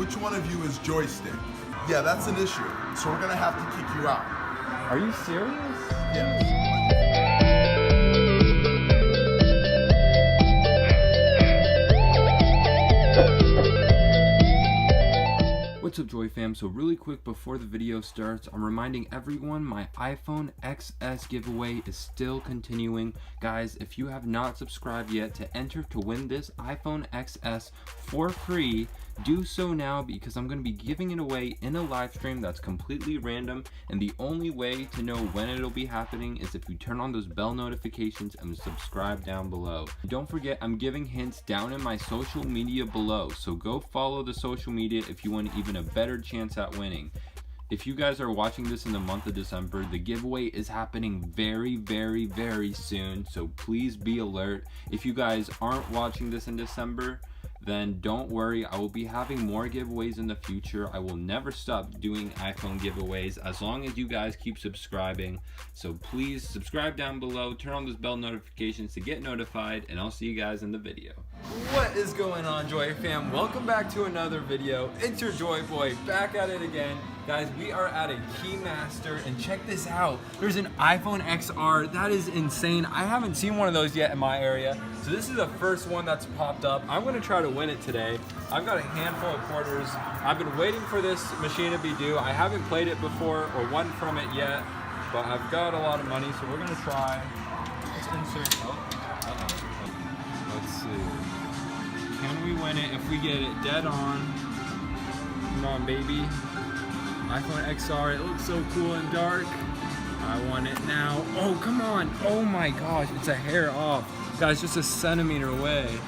which one of you is Joystick? Yeah, that's an issue. So we're gonna have to kick you out. Are you serious? Yeah. What's up, Joy fam? So really quick before the video starts, I'm reminding everyone my iPhone XS giveaway is still continuing. Guys, if you have not subscribed yet to enter to win this iPhone XS for free, do so now, because I'm going to be giving it away in a live stream that's completely random, and the only way to know when it'll be happening is if you turn on those bell notifications and subscribe down below. Don't forget, I'm giving hints down in my social media below, so go follow the social media if you want even a better chance at winning. If you guys are watching this in the month of December, the giveaway is happening very soon, so please be alert. If you guys aren't watching this in December, then don't worry, I will be having more giveaways in the future. I will never stop doing iPhone giveaways as long as you guys keep subscribing. So please subscribe down below, turn on those bell notifications to get notified, and I'll see you guys in the video. What is going on, Joy fam? Welcome back to another video. It's your Joy Boy back at it again. Guys, we are at a Keymaster, and check this out. There's an iPhone XR. That is insane. I haven't seen one of those yet in my area. So this is the first one that's popped up. I'm gonna try to win it today. I've got a handful of quarters. I've been waiting for this machine to be due. I haven't played it before or won from it yet, but I've got a lot of money, so we're gonna try. Let's insert, let's see. Can we win it if we get it dead on? Come on, baby. iPhone XR, it looks so cool and dark. I want it now. Oh, come on. Oh my gosh, it's a hair off. Guys, just a centimeter away.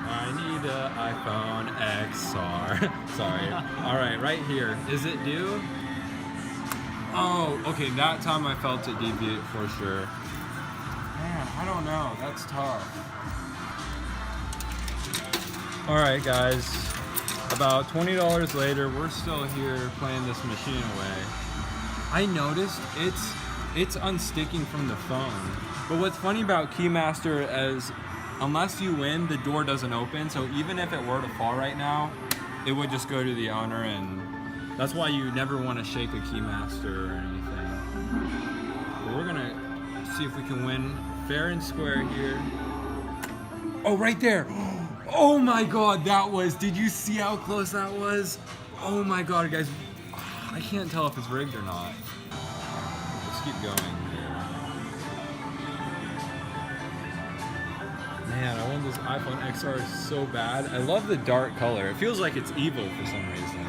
I need an iPhone XR. Sorry. All right, right here. Is it due? Oh, okay, that time I felt it deviate for sure. Man, I don't know, that's tough. All right, guys. About $20 later, we're still here playing this machine away. I noticed it's unsticking from the phone. But what's funny about Keymaster is, unless you win, the door doesn't open. So even if it were to fall right now, it would just go to the owner, and that's why you never want to shake a Keymaster or anything. But we're gonna see if we can win fair and square here. Oh, right there. Oh my god, that was, did you see how close that was? Oh my god, guys, I can't tell if it's rigged or not. Let's keep going here. Man, I want this iPhone XR so bad. I love the dark color. It feels like it's evil for some reason.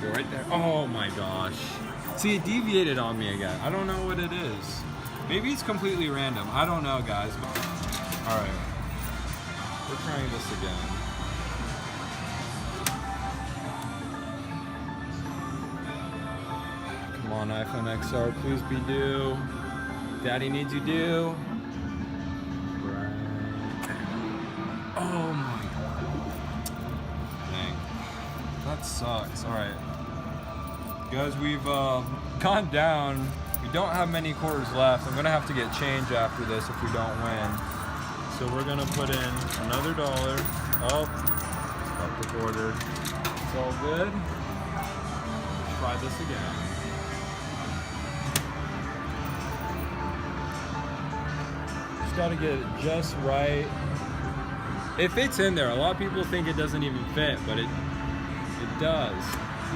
Go right there. Oh my gosh. See, it deviated on me again. I don't know what it is. Maybe it's completely random. I don't know, guys. All right. We're trying this again. Come on, iPhone XR, please be due. Daddy needs you due. Right. Oh my god. Dang. That sucks. Alright. Guys, we've gone down. We don't have many quarters left. I'm gonna have to get change after this if we don't win. So we're gonna put in another $1. Oh, got the quarter. It's all good. Let's try this again. Just gotta get it just right. It fits in there. A lot of people think it doesn't even fit, but it does.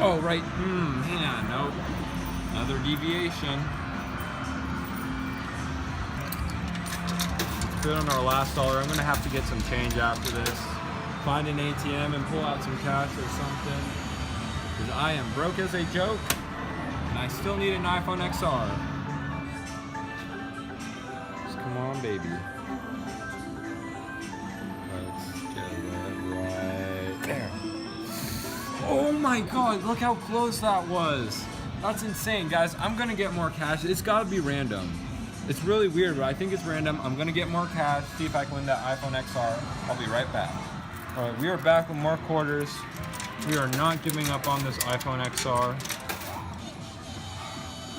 Oh, right. Man, nope. Another deviation. Good on our last $1. I'm gonna have to get some change after this. Find an ATM and pull out some cash or something. Because I am broke as a joke, and I still need an iPhone XR. Just come on, baby. Let's get it right there. Oh my god, look how close that was. That's insane, guys. I'm gonna get more cash. It's gotta be random. It's really weird, but I think it's random. I'm gonna get more cash, see if I can win that iPhone XR. I'll be right back. All right, we are back with more quarters. We are not giving up on this iPhone XR.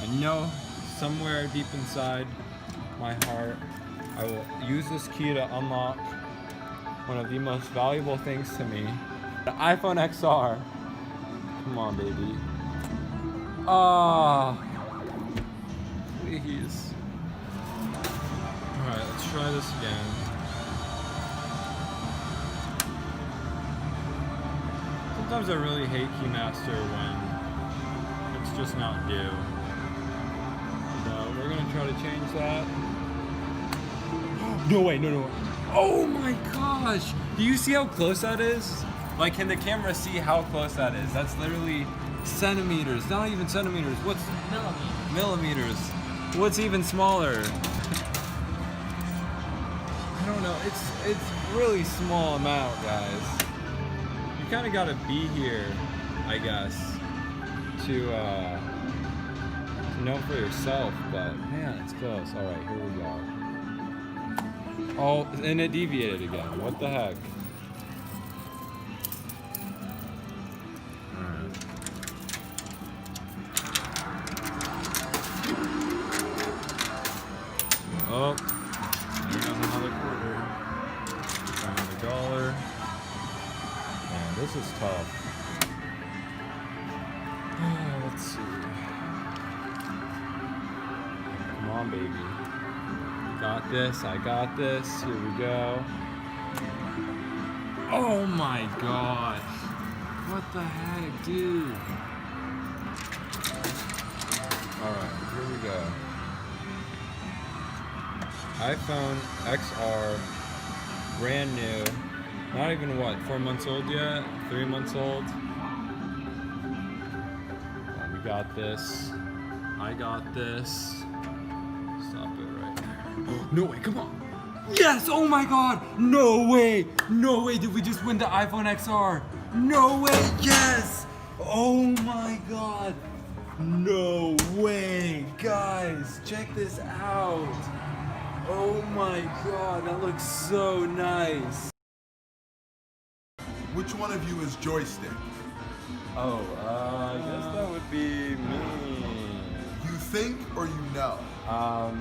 I know somewhere deep inside my heart, I will use this key to unlock one of the most valuable things to me. The iPhone XR. Come on, baby. Oh, please. Alright, let's try this again. Sometimes I really hate Keymaster when it's just not due. So we're gonna try to change that. No way, no. Oh my gosh! Do you see how close that is? Like, can the camera see how close that is? That's literally centimeters, not even centimeters. What's millimeters? What's even smaller? I don't know. It's really small amount, guys. You kind of gotta be here, I guess, to know for yourself. But man, it's close. All right, here we go. Oh, and it deviated again. What the heck? Oh, there's another quarter. Another dollar. Man, this is tough. Let's see. Come on, baby. Got this. I got this. Here we go. Oh my gosh. What the heck, dude? Alright, here we go. iPhone XR, brand new. Not even what, 4 months old yet? 3 months old? We got this. I got this. Stop it right there. No way, come on. Yes, oh my god. No way. No way, did we just win the iPhone XR? No way, yes. Oh my god. No way. Guys, check this out. Oh my god, that looks so nice. Which one of you is Joystick? Oh, I guess that would be me. You think or you know?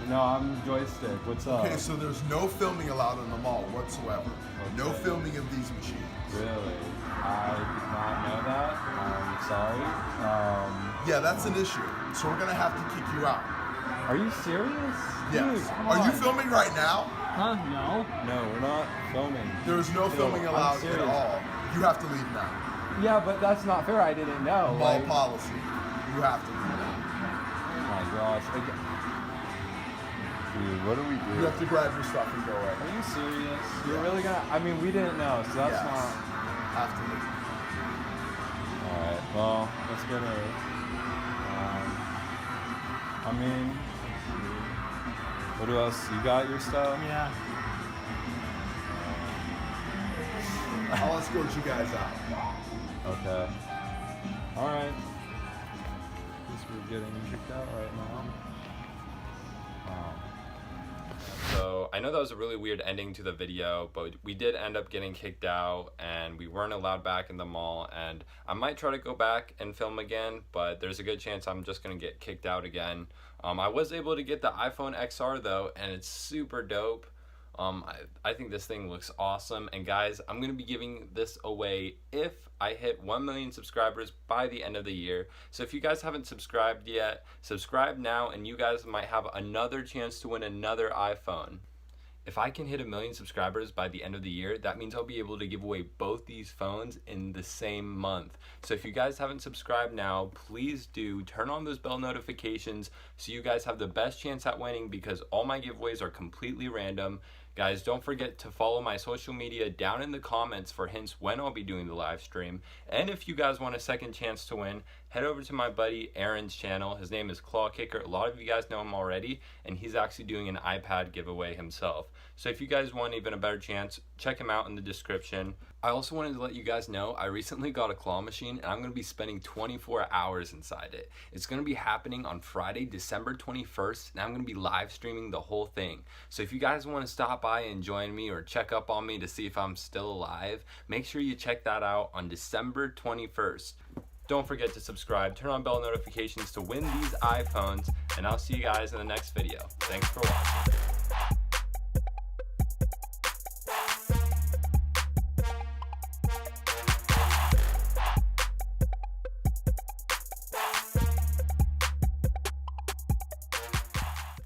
No, I'm Joystick. What's up? Okay, so there's no filming allowed in the mall whatsoever. Okay. No filming of these machines. Really? I did not know that. I'm sorry. Yeah, that's an issue. So we're gonna have to kick you out. Are you serious? Yes. Dude, come Are you on. filming right now? Huh? No. No, we're not filming. There is no filming I'm allowed at serious. all. You have to leave now. Yeah, but that's not fair. I didn't know. Mall Like, policy. You have to leave now. oh my gosh. Dude, what do we do? You have to grab your stuff and go away. Are you serious? You're Yeah. really gonna? I mean, we didn't know, so that's Yes. not. Have to leave. All right. Well, let's get her. I mean, what else? You got your stuff? Yeah. I'll escort you guys out. Okay. All right. Guess we're getting kicked out right now. So I know that was a really weird ending to the video, but we did end up getting kicked out and we weren't allowed back in the mall, and I might try to go back and film again, but there's a good chance I'm just gonna get kicked out again. I was able to get the iPhone XR though, and it's super dope. I think this thing looks awesome, and guys, I'm gonna be giving this away if I hit 1 million subscribers by the end of the year. So if you guys haven't subscribed yet, subscribe now and you guys might have another chance to win another iPhone. If I can hit 1 million subscribers by the end of the year, that means I'll be able to give away both these phones in the same month. So if you guys haven't subscribed now, please do turn on those bell notifications so you guys have the best chance at winning, because all my giveaways are completely random. Guys, don't forget to follow my social media down in the comments for hints when I'll be doing the live stream. And if you guys want a second chance to win, head over to my buddy Aaron's channel. His name is Claw Kicker. A lot of you guys know him already, and he's actually doing an iPad giveaway himself. So if you guys want even a better chance, check him out in the description. I also wanted to let you guys know I recently got a claw machine, and I'm going to be spending 24 hours inside it. It's going to be happening on Friday, December 21st, and I'm going to be live streaming the whole thing. So if you guys want to stop by and join me or check up on me to see if I'm still alive, make sure you check that out on December 21st. Don't forget to subscribe, turn on bell notifications to win these iPhones, and I'll see you guys in the next video. Thanks for watching.